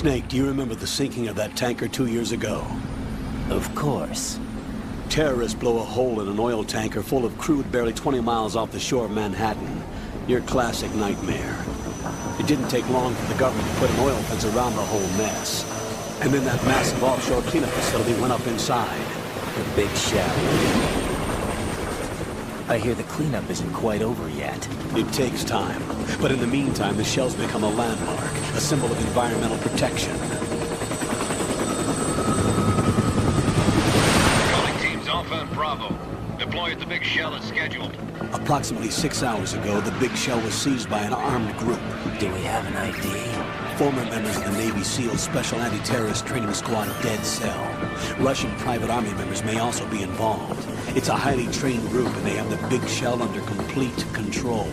Snake, do you remember the sinking of that tanker 2 years ago? Of course. Terrorists blow a hole in an oil tanker full of crude barely 20 miles off the shore of Manhattan. Your classic nightmare. It didn't take long for the government to put an oil fence around the whole mess. And then that massive offshore cleanup facility went up inside. The big shell. I hear the cleanup isn't quite over yet. It takes time. But in the meantime, the shell's become a landmark, a symbol of environmental protection. Calling teams Alpha and Bravo. Deploy at the big shell as scheduled. Approximately 6 hours ago, the big shell was seized by an armed group. Do we have an ID? Former members of the Navy SEAL Special Anti-Terrorist Training Squad Dead Cell. Russian private army members may also be involved. It's a highly trained group, and they have the big shell under complete control.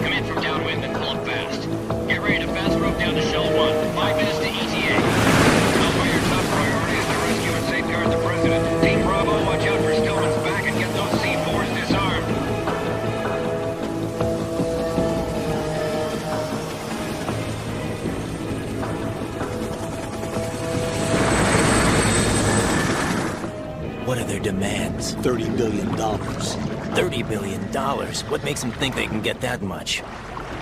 Come in from downwind and pull up fast. Get ready to fast rope down to Shell 1. 5 minutes to ETA. Elsewhere, your top priority is to rescue and safeguard the President. Team Bravo, watch out for Stillman's back and get those C4s disarmed. What are their demands? $30 billion. $30 billion? What makes them think they can get that much?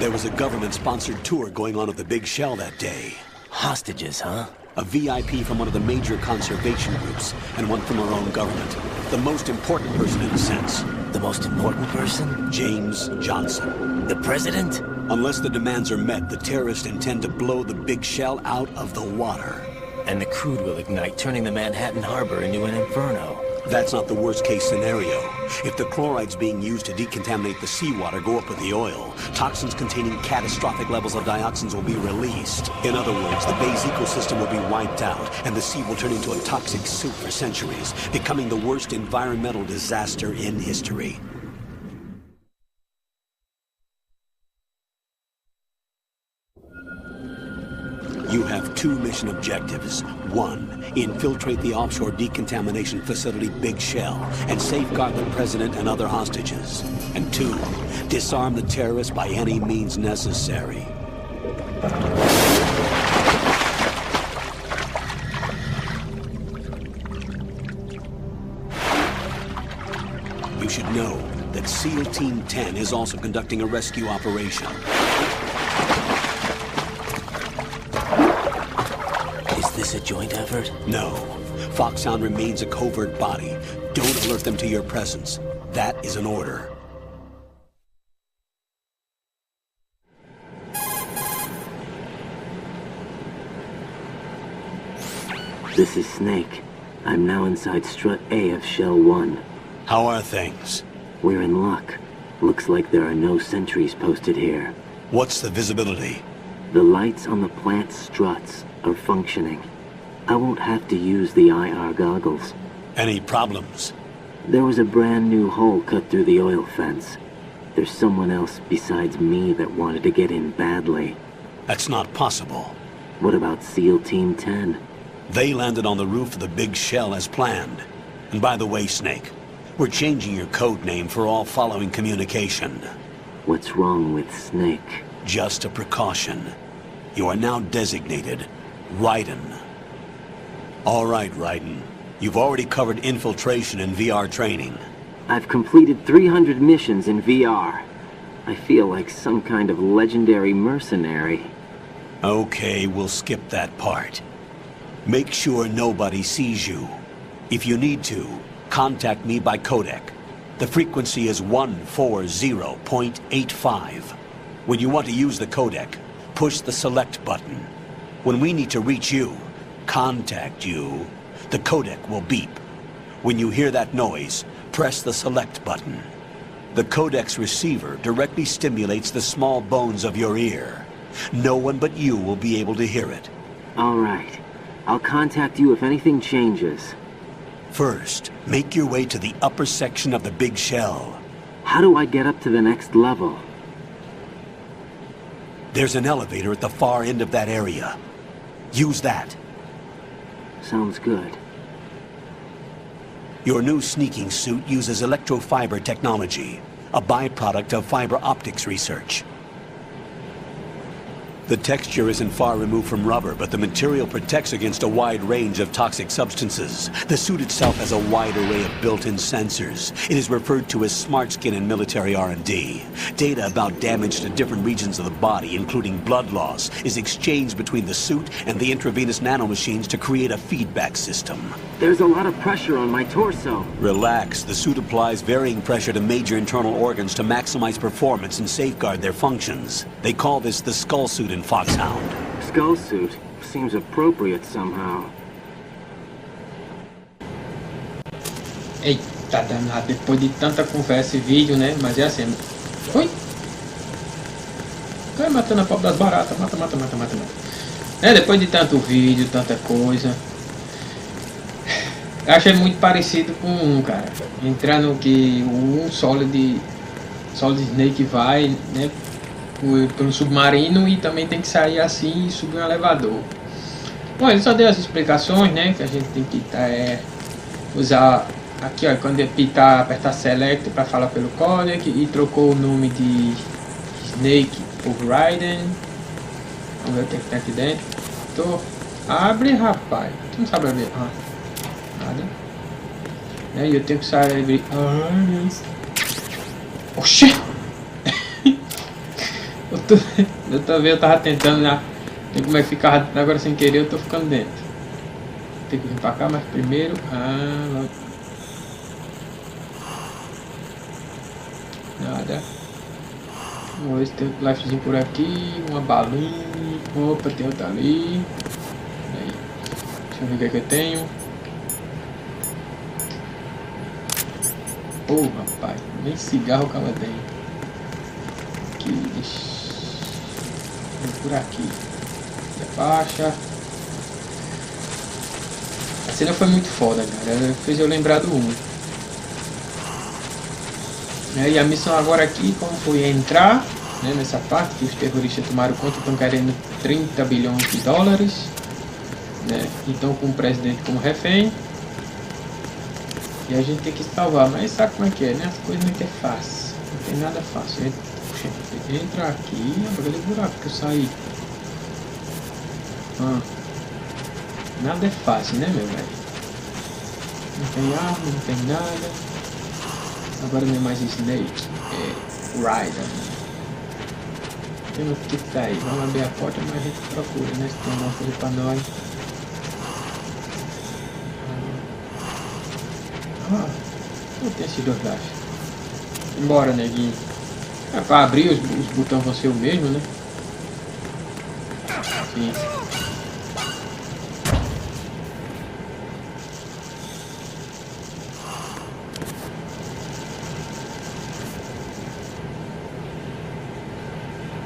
There was a government-sponsored tour going on at the big shell that day. Hostages, huh? A VIP from one of the major conservation groups, and one from our own government. The most important person in a sense. The most important person? James Johnson. The President? Unless the demands are met, the terrorists intend to blow the big shell out of the water. And the crude will ignite, turning the Manhattan Harbor into an inferno. That's not the worst-case scenario. If the chlorides being used to decontaminate the seawater go up with the oil, toxins containing catastrophic levels of dioxins will be released. In other words, the bay's ecosystem will be wiped out, and the sea will turn into a toxic soup for centuries, becoming the worst environmental disaster in history. You have 2 mission objectives. 1, infiltrate the offshore decontamination facility Big Shell and safeguard the President and other hostages. And 2, disarm the terrorists by any means necessary. You should know that SEAL Team 10 is also conducting a rescue operation. Is this a joint effort? No. Foxhound remains a covert body. Don't alert them to your presence. That is an order. This is Snake. I'm now inside Strut A of Shell 1. How are things? We're in luck. Looks like there are no sentries posted here. What's the visibility? The lights on the plant struts are functioning. I won't have to use the IR goggles. Any problems? There was a brand new hole cut through the oil fence. There's someone else besides me that wanted to get in badly. That's not possible. What about SEAL Team 10? They landed on the roof of the Big Shell as planned. And by the way, Snake, we're changing your code name for all following communication. What's wrong with Snake? Just a precaution. You are now designated Raiden. All right, Raiden. You've already covered infiltration and VR training. I've completed 300 missions in VR. I feel like some kind of legendary mercenary. Okay, we'll skip that part. Make sure nobody sees you. If you need to, contact me by codec. The frequency is 140.85. When you want to use the codec, push the select button. When we need to reach you, contact you, the codec will beep. When you hear that noise, press the select button. The codec's receiver directly stimulates the small bones of your ear. No one but you will be able to hear it. All right. I'll contact you if anything changes. First, make your way to the upper section of the Big Shell. How do I get up to the next level? There's an elevator at the far end of that area. Use that. Sounds good. Your new sneaking suit uses electrofiber technology, a byproduct of fiber optics research. The texture isn't far removed from rubber, but the material protects against a wide range of toxic substances. The suit itself has a wide array of built-in sensors. It is referred to as smart skin in military R&D. Data about damage to different regions of the body, including blood loss, is exchanged between the suit and the intravenous nanomachines to create a feedback system. There's a lot of pressure on my torso. Relax. The suit applies varying pressure to major internal organs to maximize performance and safeguard their functions. They call this the skull suit in Foxhound. Skull suit seems appropriate somehow. Eita danado, depois de tanta conversa e vídeo, né? Mas é assim. Oi! Vai matando a pobre das baratas. Mata. Depois de tanto vídeo, tanta coisa. Eu achei muito parecido com um, cara. Entrar no que o Solid Snake vai, né? Pelo submarino e também tem que sair assim e subir um elevador. Bom, ele só deu as explicações, né? Que a gente tem que usar aqui, ó, quando apertar Select para falar pelo codec, e trocou o nome de Snake por Raiden. Vamos ver o que tem aqui dentro. Abre, rapaz. Tu não sabe abrir? Nada. E eu tenho que sair abrir. Oxê! Eu tava tentando, né? Tem como é que ficar agora sem querer, eu tô ficando dentro. Tem que vir pra cá, mas primeiro. Nada. Vamos ver se tem um lifezinho por aqui. Uma balinha. Opa, tem outra ali. Aí. Deixa eu ver o que é que eu tenho. Pô, rapaz, nem cigarro o cara tem. Aqui, por aqui. Abaixa. A cena foi muito foda, cara. Fez eu lembrar do 1. E a missão agora aqui, como foi entrar, né, nessa parte que os terroristas tomaram conta, estão querendo 30 bilhões de dólares, né? Então com o presidente como refém. E a gente tem que salvar, mas sabe como é que é, né? As coisas não é que é fácil. Não tem nada fácil. Entra aqui, abre aquele buraco que eu saí. Nada é fácil, né, meu velho? Não tem arma, não tem nada. Agora não é mais Snake, é Raiden. Tem o que tá aí. Vamos abrir a porta, mas a gente procura, né? Se tem alguma coisa pra nós. Não tem esses dois lados. Embora, neguinho. Para abrir os botões vão ser o mesmo, né? Sim.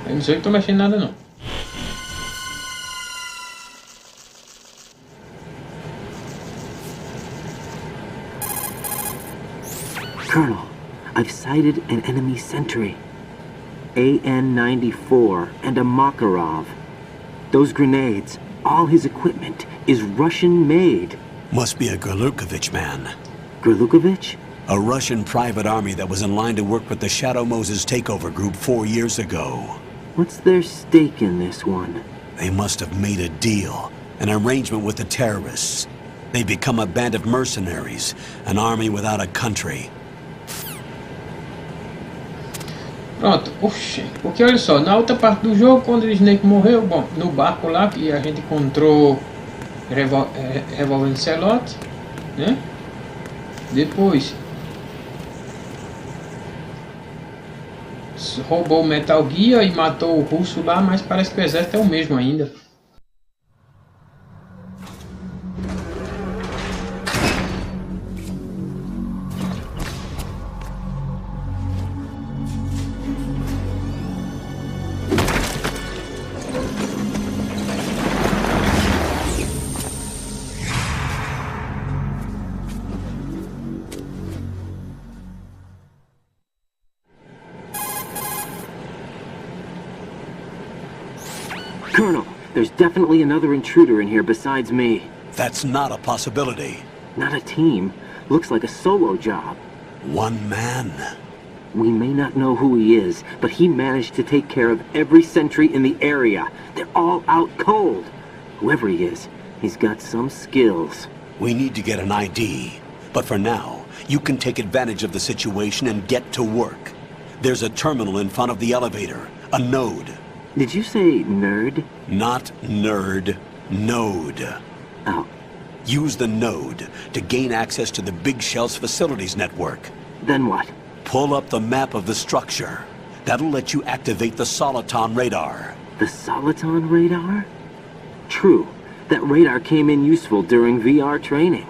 Eu não sei que tô mexendo em nada não. Colonel, I've sighted an enemy sentry. AN-94 and a Makarov. Those grenades, all his equipment, is Russian-made. Must be a Gorlukovich man. Gorlukovich? A Russian private army that was in line to work with the Shadow Moses takeover group 4 years ago. What's their stake in this one? They must have made a deal, an arrangement with the terrorists. They become a band of mercenaries, an army without a country. Pronto, oxê, porque olha só, na outra parte do jogo, quando o Snake morreu, bom, no barco lá que a gente encontrou revólver de celote, né? Depois roubou o Metal Gear e matou o russo lá, mas parece que o exército é o mesmo ainda. Colonel, There's definitely another intruder in here besides me. That's not a possibility. Not a team. Looks like a solo job. One man. We may not know who he is, but he managed to take care of every sentry in the area. They're all out cold. Whoever he is, he's got some skills. We need to get an ID. But for now, you can take advantage of the situation and get to work. There's a terminal in front of the elevator. A node. Did you say nerd? Not nerd. Node. Oh. Use the node to gain access to the Big Shell's facilities network. Then what? Pull up the map of the structure. That'll let you activate the Soliton radar. The Soliton radar? True. That radar came in useful during VR training.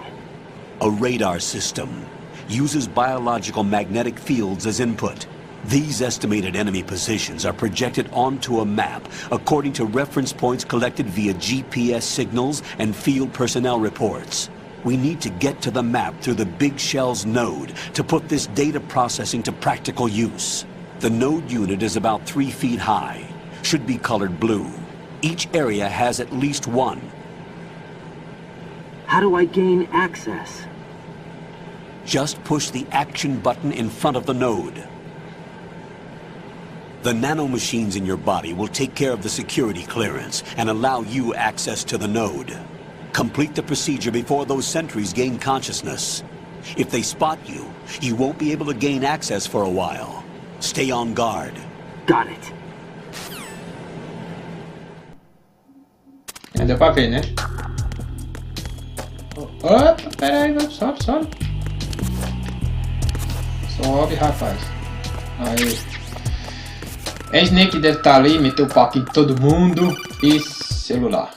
A radar system uses biological magnetic fields as input. These estimated enemy positions are projected onto a map according to reference points collected via GPS signals and field personnel reports. We need to get to the map through the Big Shell's node to put this data processing to practical use. The node unit is about 3 feet high, should be colored blue. Each area has at least one. How do I gain access? Just push the action button in front of the node. The nanomachines in your body will take care of the security clearance and allow you access to the node. Complete the procedure before those sentries gain consciousness. If they spot you, you won't be able to gain access for a while. Stay on guard. Got it. Deu pra ver, né? Opa, pera aí, sobe, sobe. Sobe, rapaz. Aí. É Snake deve estar ali, meteu o papo em todo mundo. E celular.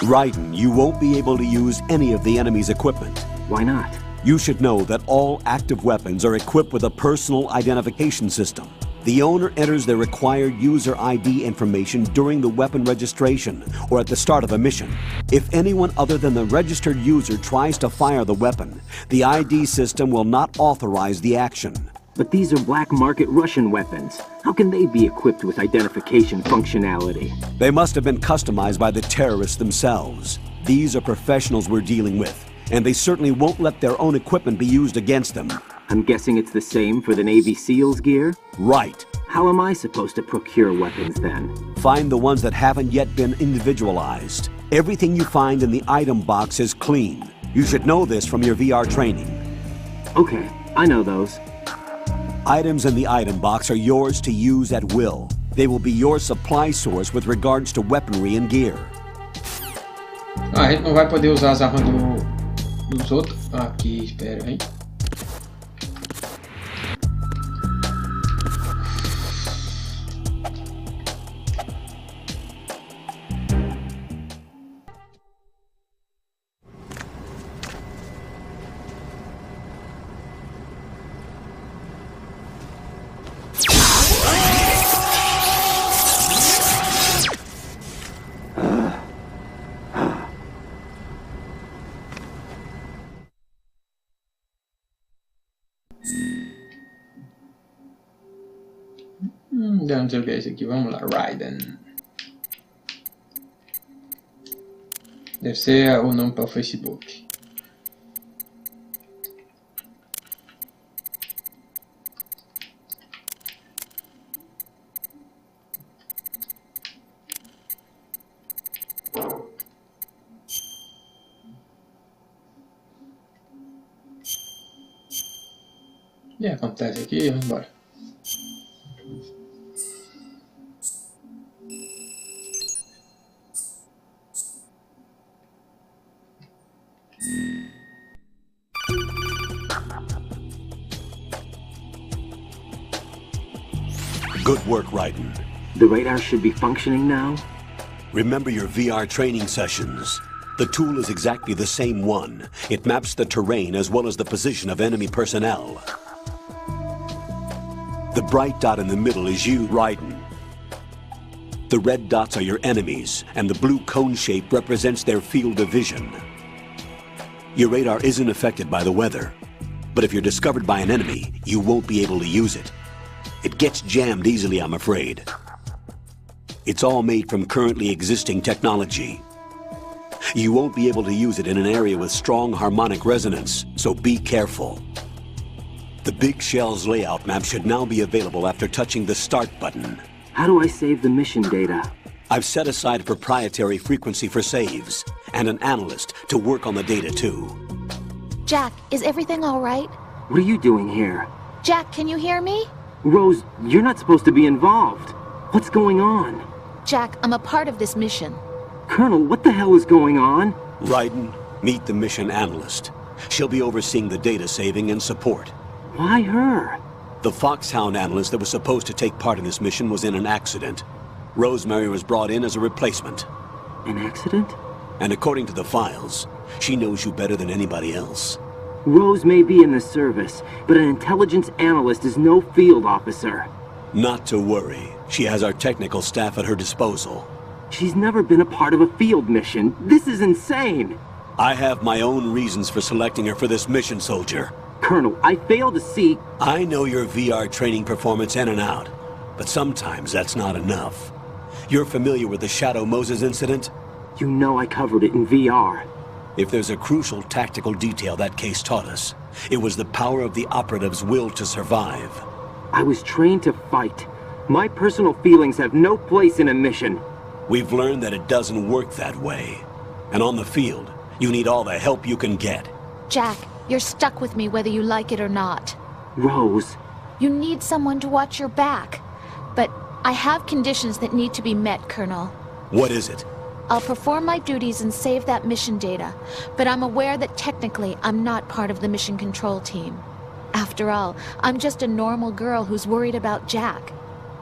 Raiden, you won't be able to use any of the enemy's equipment. Why not? You should know that all active weapons are equipped with a personal identification system. The owner enters their required user ID information during the weapon registration or at the start of a mission. If anyone other than the registered user tries to fire the weapon, the ID system will not authorize the action. But these are black market Russian weapons. How can they be equipped with identification functionality? They must have been customized by the terrorists themselves. These are professionals we're dealing with, and they certainly won't let their own equipment be used against them. I'm guessing it's the same for the Navy SEALs gear? Right. How am I supposed to procure weapons then? Find the ones that haven't yet been individualized. Everything you find in the item box is clean. You should know this from your VR training. Okay, I know those. Items in the item box are yours to use at will. They will be your supply source with regards to weaponry and gear. A gente não vai poder usar as armas dos outros. Aqui, espera aí. Não sei o que é isso aqui, vamos lá, Raiden. Deve ser o nome para o Facebook. E acontece aqui, vamos embora. Good work, Raiden. The radar should be functioning now? Remember your VR training sessions. The tool is exactly the same one. It maps the terrain as well as the position of enemy personnel. The bright dot in the middle is you, Raiden. The red dots are your enemies, and the blue cone shape represents their field of vision. Your radar isn't affected by the weather, but if you're discovered by an enemy, you won't be able to use it. It gets jammed easily, I'm afraid. It's all made from currently existing technology. You won't be able to use it in an area with strong harmonic resonance, so be careful. The Big Shell's layout map should now be available after touching the Start button. How do I save the mission data? I've set aside a proprietary frequency for saves, and an analyst to work on the data too. Jack, is everything all right? What are you doing here? Jack, can you hear me? Rose, you're not supposed to be involved. What's going on? Jack, I'm a part of this mission. Colonel, what the hell is going on? Raiden, meet the mission analyst. She'll be overseeing the data saving and support. Why her? The Foxhound analyst that was supposed to take part in this mission was in an accident. Rosemary was brought in as a replacement. An accident? And according to the files, she knows you better than anybody else. Rose may be in the service, but an intelligence analyst is no field officer. Not to worry. She has our technical staff at her disposal. She's never been a part of a field mission. This is insane! I have my own reasons for selecting her for this mission, soldier. Colonel, I fail to see... I know your VR training performance in and out, but sometimes that's not enough. You're familiar with the Shadow Moses incident? You know I covered it in VR. If there's a crucial tactical detail that case taught us, it was the power of the operative's will to survive. I was trained to fight. My personal feelings have no place in a mission. We've learned that it doesn't work that way. And on the field, you need all the help you can get. Jack, you're stuck with me whether you like it or not. Rose. You need someone to watch your back. But I have conditions that need to be met, Colonel. What is it? I'll perform my duties and save that mission data, but I'm aware that technically I'm not part of the mission control team. After all, I'm just a normal girl who's worried about Jack.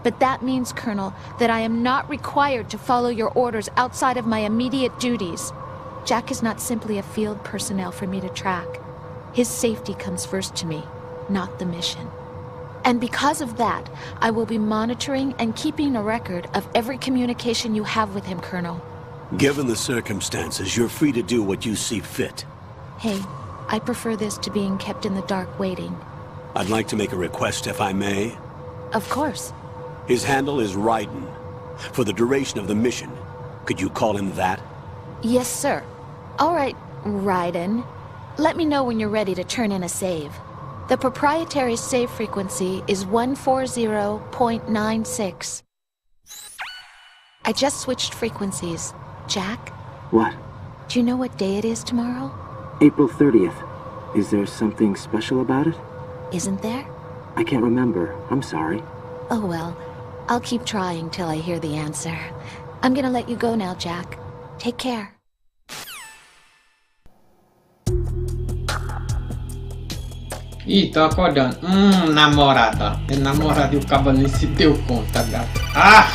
But that means, Colonel, that I am not required to follow your orders outside of my immediate duties. Jack is not simply a field personnel for me to track. His safety comes first to me, not the mission. And because of that, I will be monitoring and keeping a record of every communication you have with him, Colonel. Given the circumstances, you're free to do what you see fit. Hey, I prefer this to being kept in the dark waiting. I'd like to make a request, if I may. Of course. His handle is Raiden. For the duration of the mission, could you call him that? Yes, sir. All right, Raiden. Let me know when you're ready to turn in a save. The proprietary save frequency is 140.96. I just switched frequencies. Jack? What? Do you know what day it is tomorrow? April 30th. Is there something special about it? Isn't there? I can't remember. I'm sorry. Oh well, I'll keep trying till I hear the answer. I'm gonna let you go now, Jack. Take care. Ih, tô acordando. Namorada. É namorada e o cabo nem se deu conta, gato. Ah!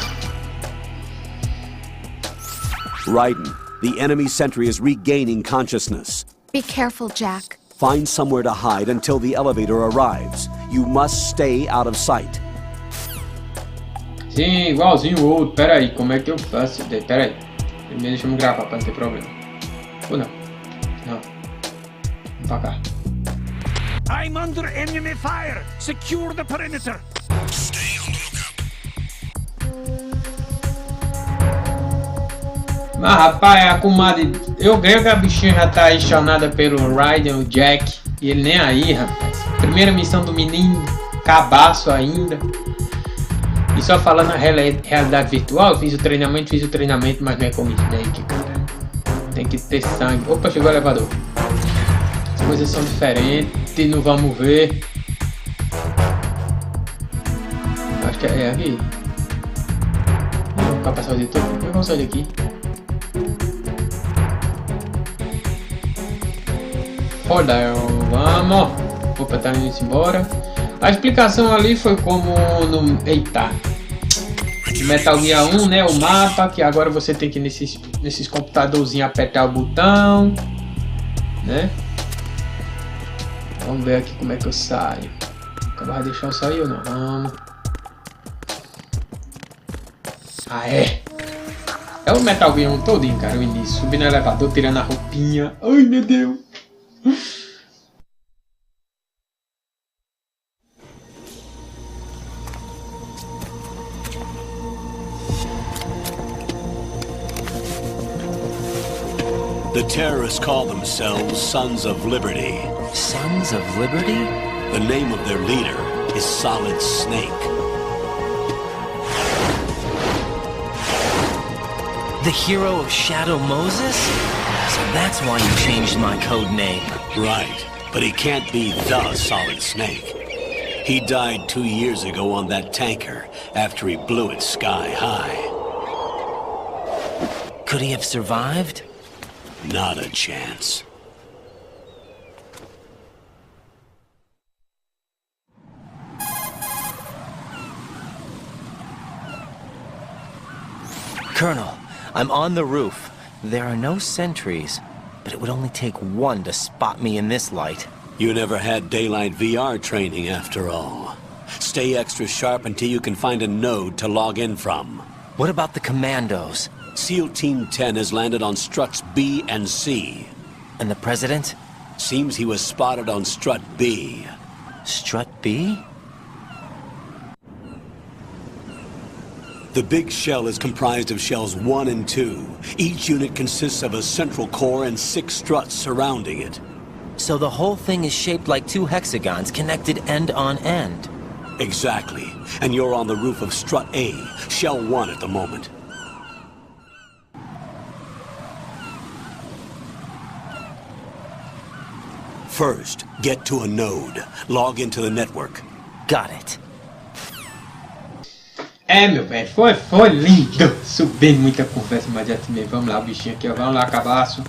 Raiden, the enemy sentry is regaining consciousness. Be careful, Jack. Find somewhere to hide until the elevator arrives. You must stay out of sight. Sim, igualzinho o outro. Pera aí, como é que eu faço? Pera aí. Primeiro deixa eu gravar pra não ter problema. Ou não? Não. Vamos pra cá. I'm under enemy fire! Secure the perimeter! Stay on the lookout. Mas rapaz, a comadre... Eu creio que a bichinha já tá aí chamada pelo Raiden, o Jack. E ele nem aí, rapaz. Primeira missão do menino. Cabaço ainda. E só falando na realidade virtual, eu fiz o treinamento, mas não é como Snake, cara. Tem que ter sangue. Opa, chegou o elevador. As coisas são diferentes, não vamos ver. Acho que é aqui. Vou ficar passando de tudo. Como é que eu saio daqui? Roda, vamos. Opa, tá indo embora. A explicação ali foi como no... Eita! Metal Gear 1, né? O mapa, que agora você tem que nesses computadorzinhos apertar o botão, né? Vamos ver aqui como é que eu saio. Acaba de deixar eu sair ou não? Vamos. Ah, é! É o Metal Gear 1 todinho, cara, o início. Subindo no elevador, tirando a roupinha. Ai, meu Deus! The terrorists call themselves Sons of Liberty. Sons of Liberty? The name of their leader is Solid Snake. The hero of Shadow Moses? So that's why you changed my code name. Right, but he can't be the Solid Snake. He died 2 years ago on that tanker after he blew it sky high. Could he have survived? Not a chance. Colonel, I'm on the roof. There are no sentries, but it would only take one to spot me in this light. You never had daylight VR training after all. Stay extra sharp until you can find a node to log in from. What about the commandos? SEAL Team 10 has landed on struts B and C. And the President? Seems he was spotted on strut B. Strut B? The big shell is comprised of shells 1 and 2. Each unit consists of a central core and 6 struts surrounding it. So the whole thing is shaped like 2 hexagons connected end on end. Exactly. And you're on the roof of strut A, shell 1 at the moment. First, get to a node. Log into the network. Got it. É, meu velho, foi lindo. Subindo muita conversa imediatamente. Vamos lá, o bichinho aqui, ó. Vamos lá, cabaço.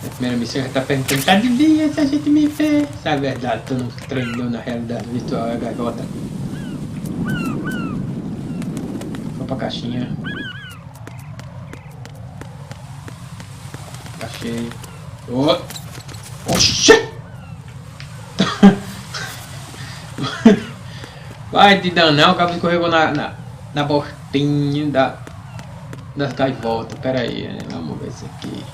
A primeira missão já tá perguntando, tá de dia se a gente me vê. Isso é verdade, tu não treinou na realidade virtual, é gaivota. Vamos pra caixinha. Achei. Oh. Oxê! Vai de danar, o cabo escorregou na bostinha das gaivotas. Pera aí, né? Vamos ver isso aqui.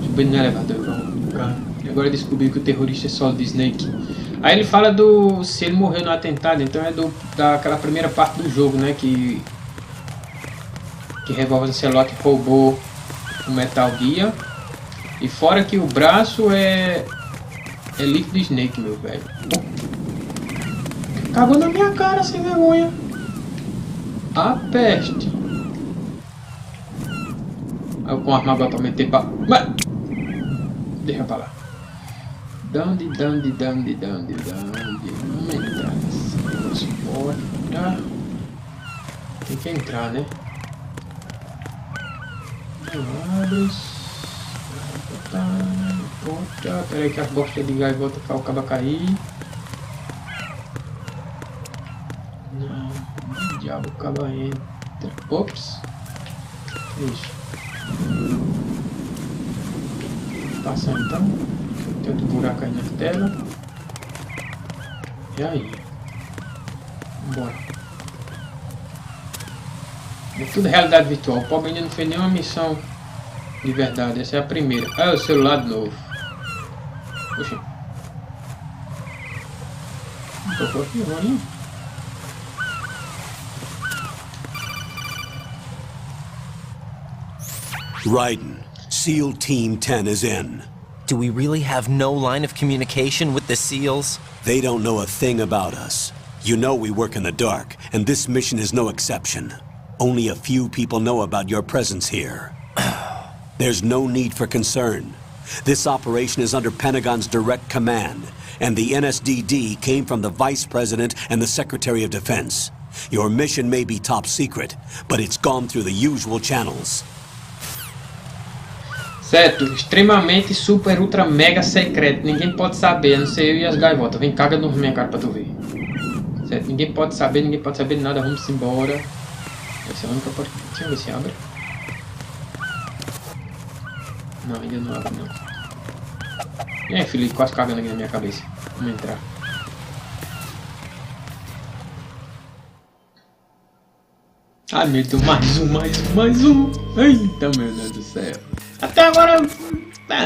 Subindo no elevador, vamos pra... E agora descobri que o terrorista é Solid Snake. Aí ele fala do... se ele morreu no atentado, então é daquela primeira parte do jogo, né? Que Revolver Celote roubou o Metal Gear. E fora que o braço é Liquid Snake, meu velho. Cagou na minha cara, sem vergonha. A peste. Aí com arma agora pra meter pra... Deixa pra lá. Dandy. Vamos entrar nesse negócio. Bora. Tem que entrar, né? Pera aí que as bostas de gaivota acaba cair. Não, o diabo acaba entra. Ops. Isso. Passar então. Tem outro buraco aí na tela. E aí? Bora. É tudo realidade virtual. O pobre ainda não fez nenhuma missão de verdade. Essa é a primeira. Ah, o celular de novo. Puxa. Tocou aqui, Roninho. Raiden, SEAL Team 10 is in. Do we really have no line of communication with the SEALs? They don't know a thing about us. You know we work in the dark, and this mission is no exception. Only a few people know about your presence here. There's no need for concern. This operation is under Pentagon's direct command, and the NSDD came from the Vice President and the Secretary of Defense. Your mission may be top secret, but it's gone through the usual channels. Certo, extremamente super ultra mega secreto. Ninguém pode saber, a não ser eu e as gaivotas. Vem, caga na minha cara pra tu ver. Certo, ninguém pode saber de nada. Vamos embora. Essa é a única porta. Deixa eu ver se abre. Não, ainda não abre não. E aí, Felipe, quase cagando aqui na minha cabeça. Vamos entrar. Ai, meu Deus, mais um. Eita, meu Deus do céu. Até agora,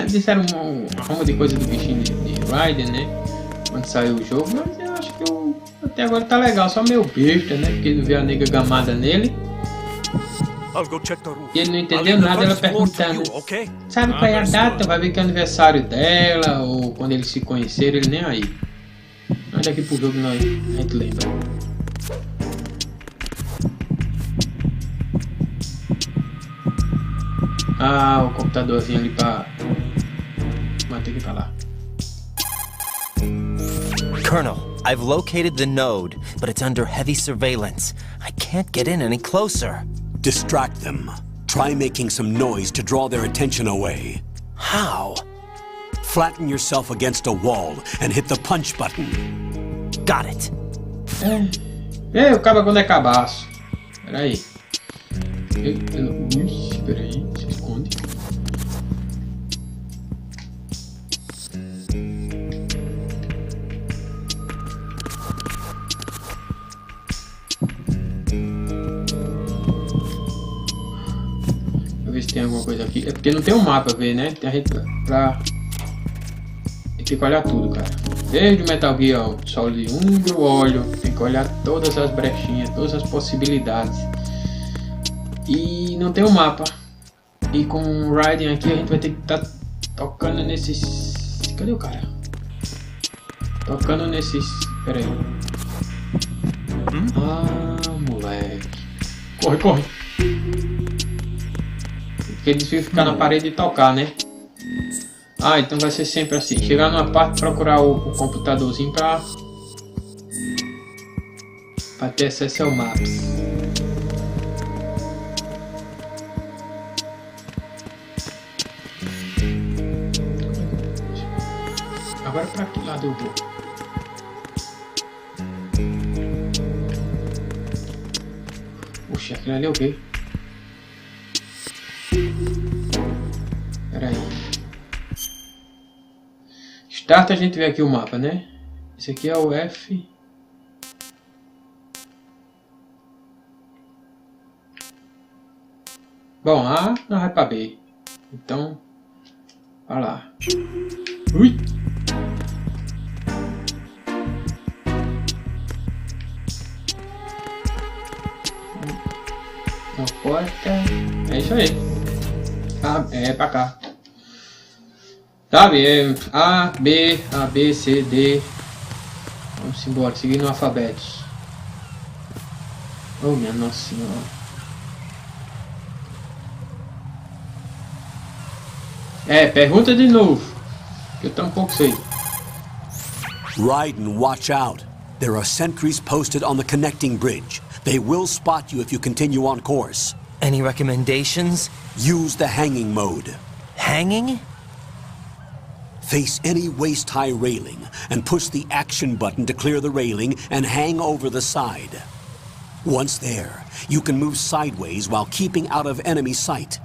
disseram uma rama de coisa do bichinho de Raiden, né? Quando saiu o jogo, mas eu acho que até agora tá legal. Só meio besta, né? Porque não vê a nega gamada nele. I'll go check the roof. E ele não I'll entendeu leave the nada, ela first floor to perguntando: you, okay? sabe qual é a data? Vai ver que é aniversário dela, ou quando eles se conheceram, ele nem aí. Mas daqui pro jogo a gente lembra. Ah, o computadorzinho ali pra manter aqui pra lá. Colonel, I've located the node, but it's under heavy surveillance. I can't get in any closer. Distract them. Try making some noise to draw their attention away. How? Flatten yourself against a wall and hit the punch button. Got it. O cara quando é cabaço. Peraí. Peraí, se esconde. Deixa eu ver se tem alguma coisa aqui. É porque não tem um mapa, ver, né? Tem a gente pra... Tem que olhar tudo, cara. Desde o Metal Gear Solid 1 eu olho. Tem que olhar todas as brechinhas, todas as possibilidades. E não tem um mapa. E com o Raiden aqui a gente vai ter que estar tocando nesses... Cadê o cara? Tocando nesses... Pera aí. Ah, moleque. Corre, corre. Porque eles ficam ficar na parede e tocar, né? Ah, então vai ser sempre assim. Chegar numa parte, procurar o computadorzinho pra ter acesso ao maps. Agora pra que lado eu vou? Puxa, aquilo ali é o quê? Pera aí. Start, a gente vê aqui o mapa, né? Esse aqui é o F. Bom, A não vai pra B. Então, vai lá. Ui! Uma porta. É isso aí. Ah, é pra cá. Tá bem. A, B, C, D. Vamos embora, seguindo o alfabeto. Oh, minha nossa senhora. Pergunta de novo. Que eu tampouco sei. Raiden, watch out. There are sentries posted on the connecting bridge. They will spot you if you continue on course. Any recommendations? Use the hanging mode. Hanging? Face any waist-high railing and push the action button to clear the railing and hang over the side. Once there, you can move sideways while keeping out of enemy sight.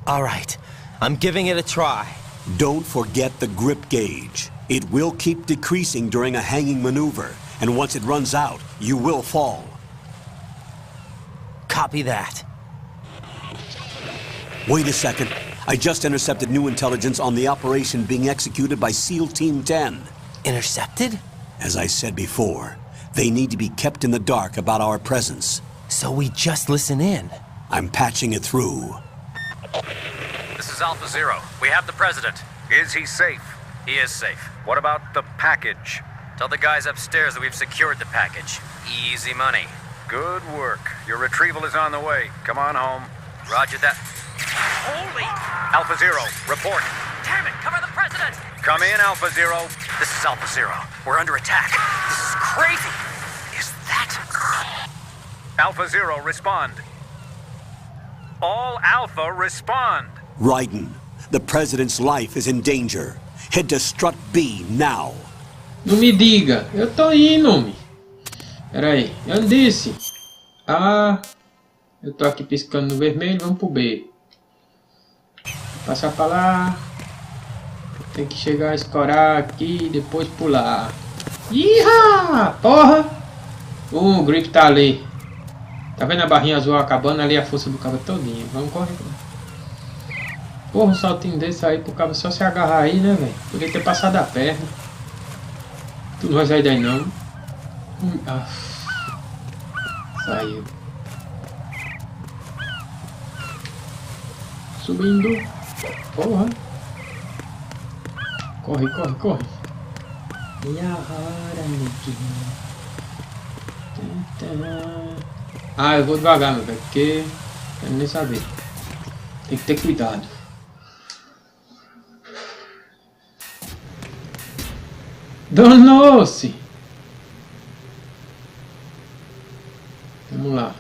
All right, I'm giving it a try. Don't forget the grip gauge. It will keep decreasing during a hanging maneuver, and once it runs out, you will fall. Copy that. Wait a second. I just intercepted new intelligence on the operation being executed by SEAL Team 10. Intercepted? As I said before, they need to be kept in the dark about our presence. So we just listen in. I'm patching it through. This is Alpha Zero. We have the president. Is he safe? He is safe. What about the package? Tell the guys upstairs that we've secured the package. Easy money. Good work. Your retrieval is on the way. Come on home. Roger that. Holy! Alpha Zero, report. Damn it! Cover the president! Come in, Alpha Zero. This is Alpha Zero. We're under attack. This is crazy. Is that... Alpha Zero, respond. All Alpha, respond. Raiden, the President's life is in danger. Head to Strut B now. Não me diga. Eu tô indo, homem. Pera aí. Eu disse. Ah. Eu tô aqui piscando no vermelho. Vamos pro B. Passar pra lá. Tem que chegar a escorar aqui e depois pular. Iha! Porra! O grip tá ali. Tá vendo a barrinha azul acabando? Ali a força do cabo todinho. Vamos correr. Porra, um saltinho desse aí pro cabo só se agarrar aí, né, velho? Podia ter passado a perna. Tu não vai sair daí não. Saiu. Subindo. Porra. Corre, corre, corre. E agora, neguinho? Ah, eu vou devagar, meu velho, porque não quero nem saber. Tem que ter cuidado. Danou-se! Vamos lá.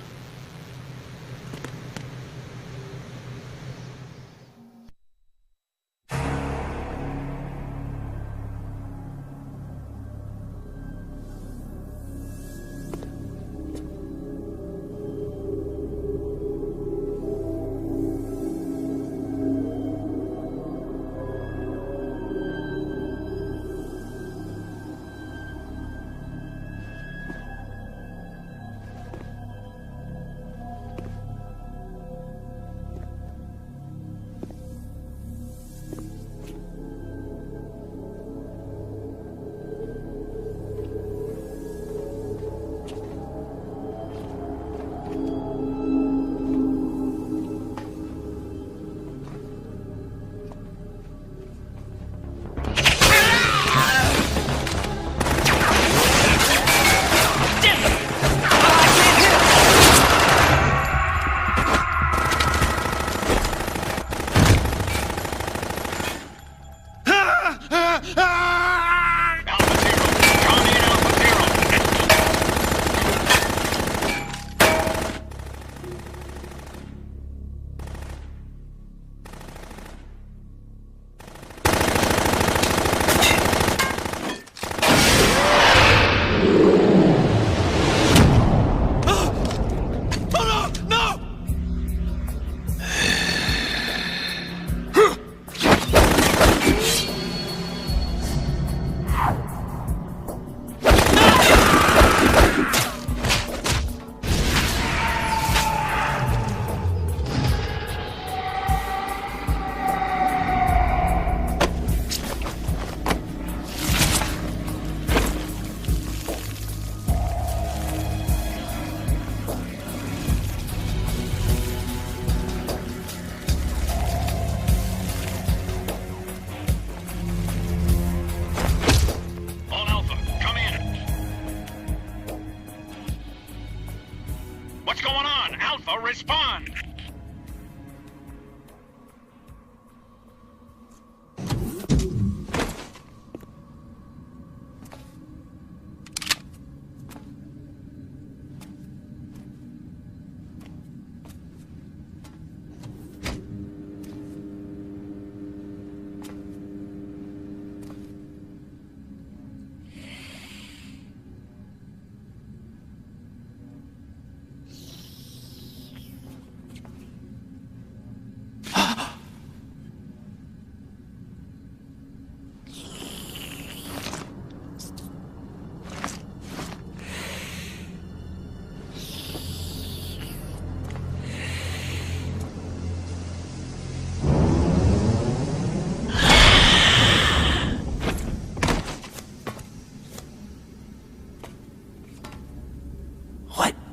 What's going on? Alpha, respond!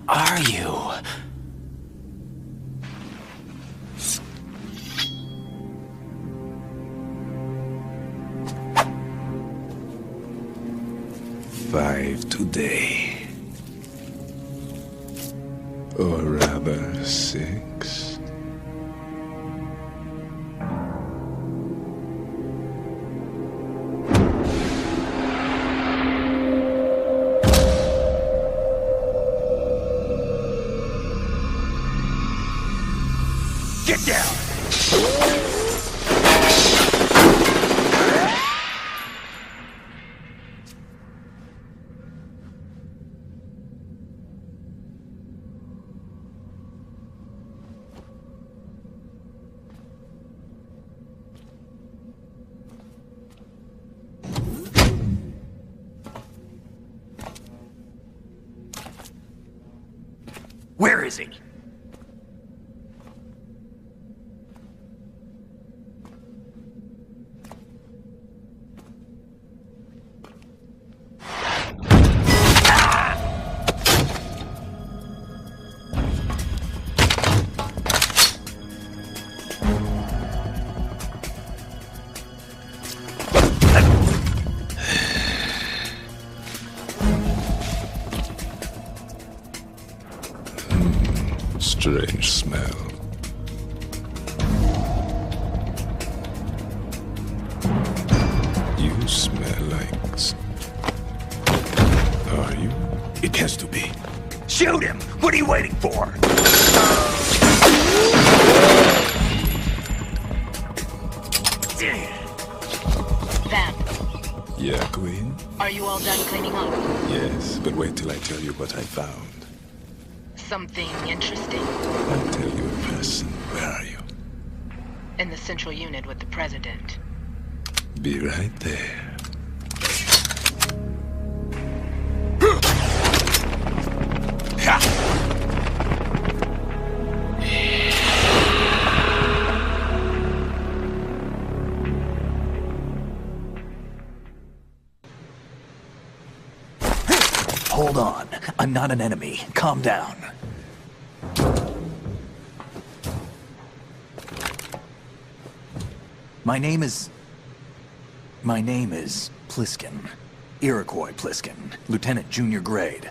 Are you? Five today. Or rather, 6. Get down! Where is he? smell? You smell like... Are you? It has to be. Shoot him! What are you waiting for? Vamp, Yeah, Queen? are you all done cleaning up? Yes, but wait till I tell you what I found. Something interesting? I'll tell you in person. Where are you? In the central unit with the president. Be right there. Hold on. I'm not an enemy. Calm down. My name is Pliskin. Iroquois Pliskin. Lieutenant Junior Grade.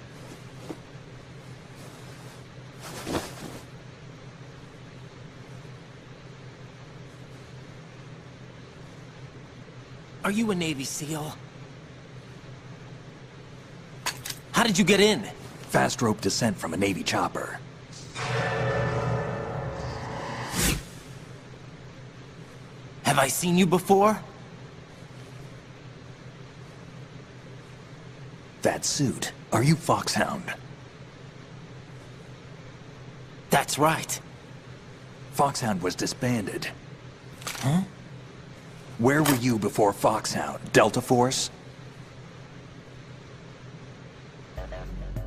Are you a Navy SEAL? How did you get in? Fast rope descent from a Navy chopper. Have I seen you before? That suit. Are you Foxhound? That's right. Foxhound was disbanded. Huh? Where were you before Foxhound? Delta Force?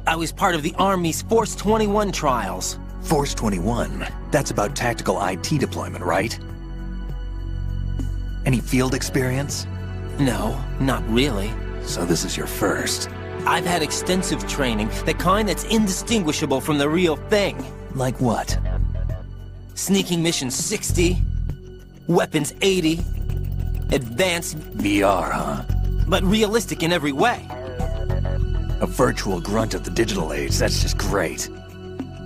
I was part of the Army's Force 21 trials. Force 21? That's about tactical IT deployment, right? Any field experience? No, not really. So this is your first. I've had extensive training, the kind that's indistinguishable from the real thing. Like what? Sneaking mission 60, weapons 80, advanced... VR, huh? But realistic in every way. A virtual grunt of the digital age, that's just great.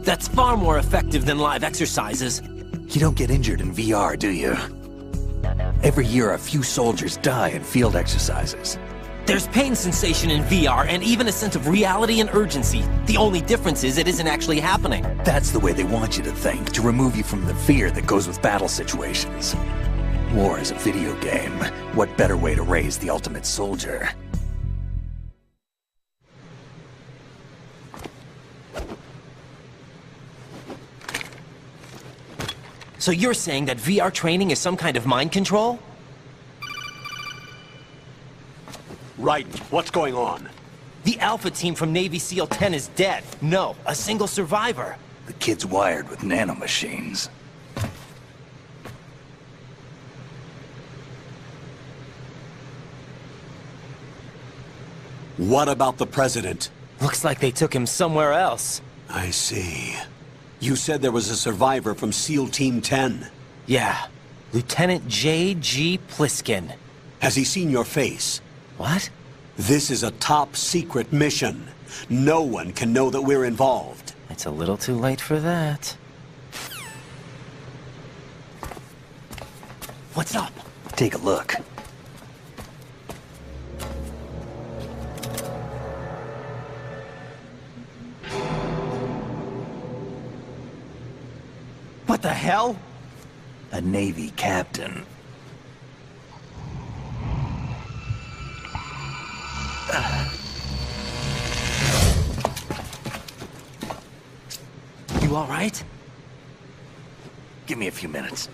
That's far more effective than live exercises. You don't get injured in VR, do you? Every year a few soldiers die in field exercises. There's pain sensation in VR and even a sense of reality and urgency. The only difference is it isn't actually happening. That's the way they want you to think, to remove you from the fear that goes with battle situations. War is a video game. What better way to raise the ultimate soldier? So you're saying that VR training is some kind of mind control? Raiden, what's going on? The Alpha team from Navy SEAL 10 is dead. No, a single survivor. The kid's wired with nanomachines. What about the president? Looks like they took him somewhere else. I see. You said there was a survivor from SEAL Team 10. Yeah. Lieutenant J.G. Pliskin. Has he seen your face? What? This is a top-secret mission. No one can know that we're involved. It's a little too late for that. What's up? Take a look. What the hell? A Navy captain. You all right? Give me a few minutes.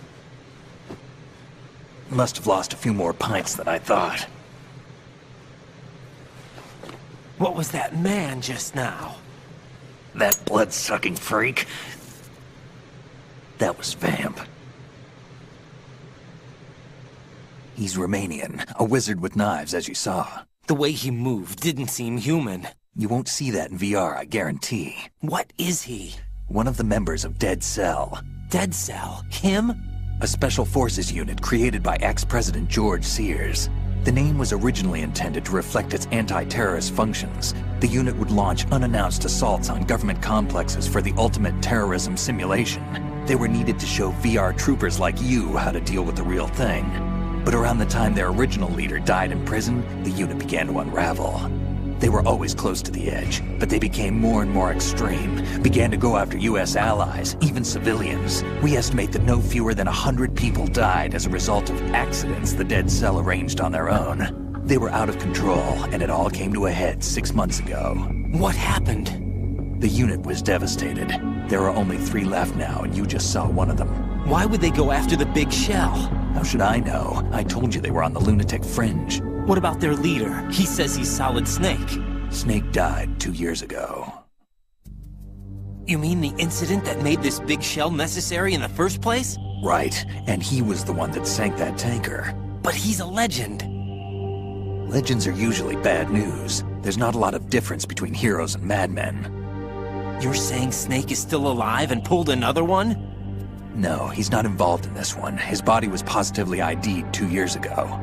Must have lost a few more pints than I thought. What was that man just now? That blood-sucking freak? That was Vamp. He's Romanian, a wizard with knives, as you saw. The way he moved didn't seem human. You won't see that in VR, I guarantee. What is he? One of the members of Dead Cell. Dead Cell? Him? A special forces unit created by ex-President George Sears. The name was originally intended to reflect its anti-terrorist functions. The unit would launch unannounced assaults on government complexes for the ultimate terrorism simulation. They were needed to show VR troopers like you how to deal with the real thing. But around the time their original leader died in prison, the unit began to unravel. They were always close to the edge, but they became more and more extreme, began to go after US allies, even civilians. We estimate that no fewer than 100 people died as a result of accidents the Dead Cell arranged on their own. They were out of control, and it all came to a head 6 months ago. What happened? The unit was devastated. There are only 3 left now, and you just saw one of them. Why would they go after the big shell? How should I know? I told you they were on the lunatic fringe. What about their leader? He says he's Solid Snake. Snake died 2 years ago. You mean the incident that made this big shell necessary in the first place? Right, and he was the one that sank that tanker. But he's a legend. Legends are usually bad news. There's not a lot of difference between heroes and madmen. You're saying Snake is still alive and pulled another one? No, he's not involved in this one. His body was positively ID'd 2 years ago.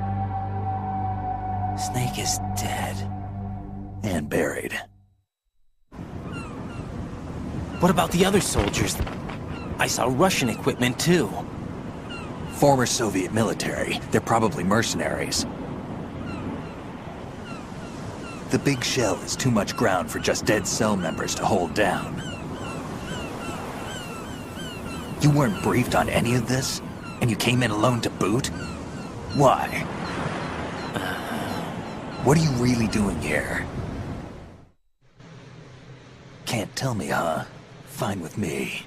Snake is dead. And buried. What about the other soldiers? I saw Russian equipment too. Former Soviet military. They're probably mercenaries. The big shell is too much ground for just Dead Cell members to hold down. You weren't briefed on any of this? And you came in alone to boot? Why? What are you really doing here? Can't tell me, huh? Fine with me.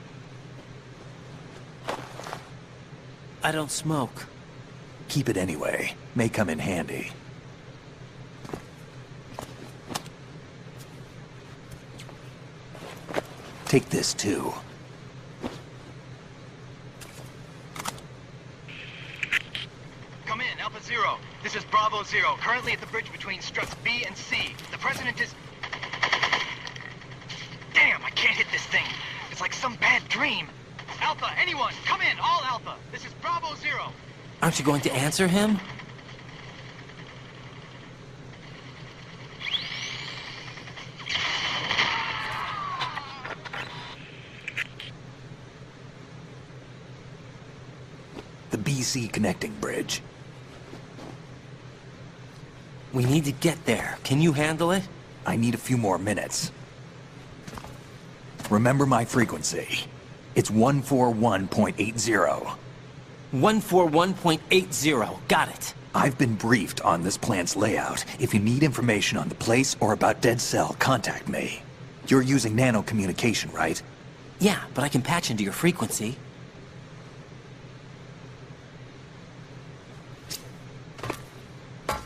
I don't smoke. Keep it anyway. May come in handy. Take this too. Come in, Alpha Zero. This is Bravo Zero, currently at the bridge between struts B and C. The President is... Damn, I can't hit this thing. It's like some bad dream. Alpha, anyone, come in, all Alpha. This is Bravo Zero. Aren't you going to answer him? The BC connecting bridge. We need to get there. Can you handle it? I need a few more minutes. Remember my frequency. It's 141.80. 141.80. Got it. I've been briefed on this plant's layout. If you need information on the place or about Dead Cell, contact me. You're using nano communication, right? Yeah, but I can patch into your frequency.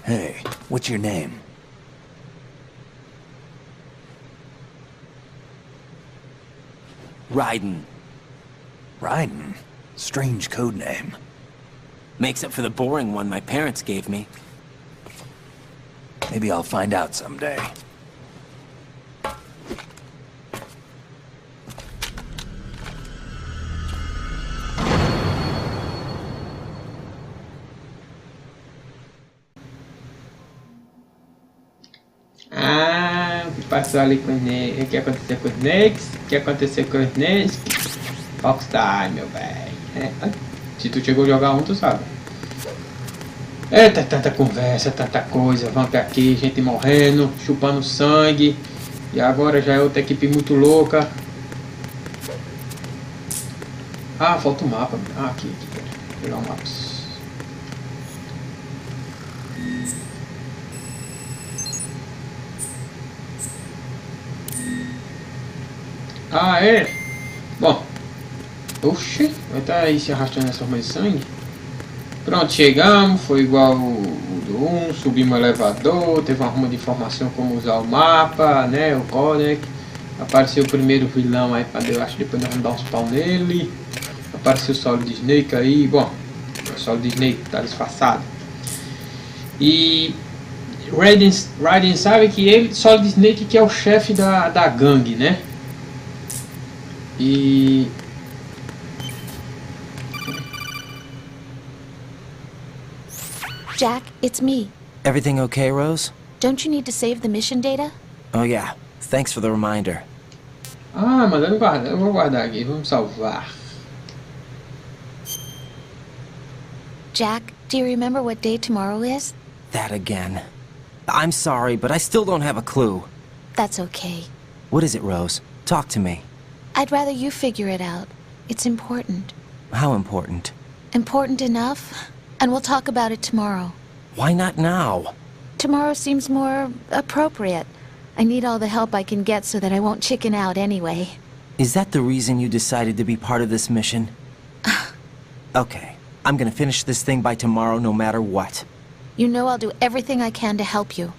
Hey, what's your name? Raiden. Raiden? Strange code name. Makes up for the boring one my parents gave me. Maybe I'll find out someday. O que passou ali com os Snakes? O que aconteceu com os Snakes? O que aconteceu com os Snakes? Foxtime, meu velho. Se tu chegou a jogar um, tu sabe. Eita, tanta conversa, tanta coisa. Vamos até aqui, gente morrendo, chupando sangue. E agora já é outra equipe muito louca. Ah, falta o mapa. Ah, aqui, pera. Vou pegar o mapa. Ah, é? Bom. Oxi, vai estar aí se arrastando essa forma de sangue. Pronto, chegamos. Foi igual o do 1. Subimos o elevador. Teve uma arruma de informação como usar o mapa, né? O codec. Apareceu o primeiro vilão aí. Eu acho que depois nós vamos dar uns pau nele. Apareceu o Solid Snake aí. Bom, o Solid Snake tá disfarçado. E Raiden sabe que ele, Solid Snake, que é o chefe da gangue, né? E... Jack, it's me. Everything okay, Rose? Don't you need to save the mission data? Oh yeah, thanks for the reminder. Ah, mas eu vou guardar aqui, vamos salvar. Jack, do you remember what day tomorrow is? That again. I'm sorry, but I still don't have a clue. That's okay. What is it, Rose? Talk to me. I'd rather you figure it out. It's important. How important? Important enough, and we'll talk about it tomorrow. Why not now? Tomorrow seems more appropriate. I need all the help I can get so that I won't chicken out anyway. Is that the reason you decided to be part of this mission? Okay, I'm gonna finish this thing by tomorrow no matter what. You know I'll do everything I can to help you.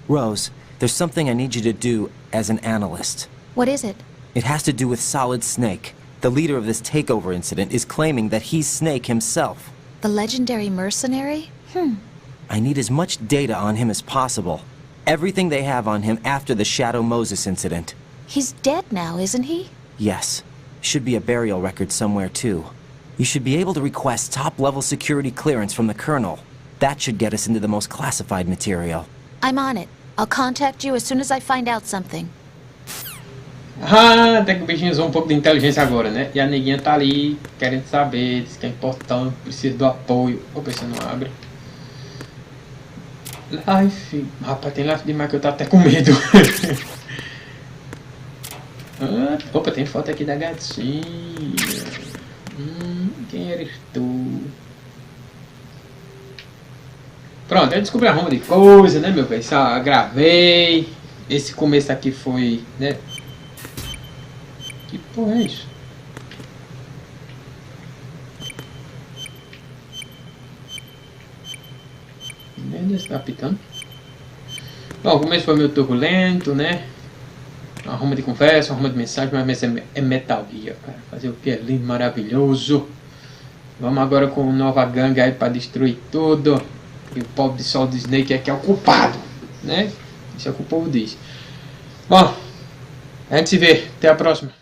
Rose, there's something I need you to do as an analyst. What is it? It has to do with Solid Snake. The leader of this takeover incident is claiming that he's Snake himself. The legendary mercenary? I need as much data on him as possible. Everything they have on him after the Shadow Moses incident. He's dead now, isn't he? Yes. Should be a burial record somewhere, too. You should be able to request top-level security clearance from the Colonel. That should get us into the most classified material. I'm on it. I'll contact you as soon as I find out something. Ah, até que o bichinho usou um pouco de inteligência agora, né? E a neguinha tá ali, querendo saber, diz que é importante, precisa do apoio. Opa, você não abre. Life. Rapaz, tem life demais que eu tô até com medo. Opa, tem foto aqui da gatinha. Quem eres tu? Pronto, eu descobri a ruma de coisa, né, meu velho? Só gravei. Esse começo aqui foi, né? Que porra é isso? Merda, você tá apitando? Bom, o começo foi meio turbulento, né? Uma ruma de conversa, uma ruma de mensagem, mas é Metal Gear, cara. Fazer o que é lindo, maravilhoso. Vamos agora com nova gangue aí pra destruir tudo. E o pobre de Solid Snake é que é o culpado, né? Isso é o que o povo diz. Bom, a gente se vê. Até a próxima.